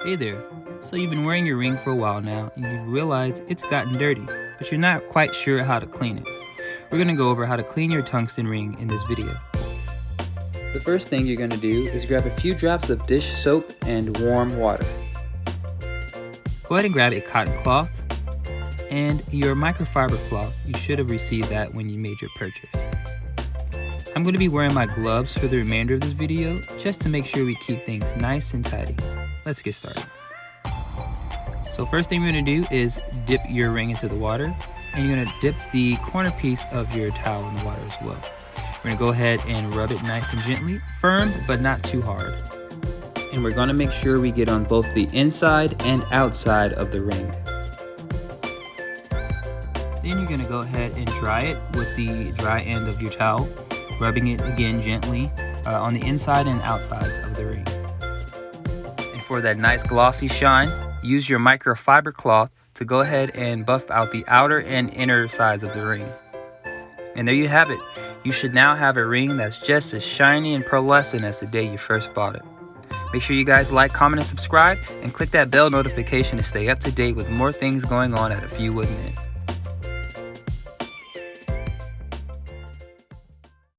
Hey there. So you've been wearing your ring for a while now and you've realized it's gotten dirty, but you're not quite sure how to clean it. We're going to go over how to clean your tungsten ring in this video. The first thing you're going to do is grab a few drops of dish soap and warm water. Go ahead and grab a cotton cloth and your microfiber cloth. You should have received that when you made your purchase. I'm going to be wearing my gloves for the remainder of this video just to make sure we keep things nice and tidy. Let's get started. So first thing we're going to do is dip your ring into the water, and you're going to dip the corner piece of your towel in the water as well. We're going to go ahead and rub it nice and gently, firm but not too hard. And we're going to make sure we get on both the inside and outside of the ring. Then you're going to go ahead and dry it with the dry end of your towel, rubbing it again gently on the inside and outsides of the ring. And for that nice glossy shine, use your microfiber cloth to go ahead and buff out the outer and inner sides of the ring. And there you have it. You should now have a ring that's just as shiny and pearlescent as the day you first bought it. Make sure you guys like, comment, and subscribe, and click that bell notification to stay up to date with more things going on at A Few Wood Men.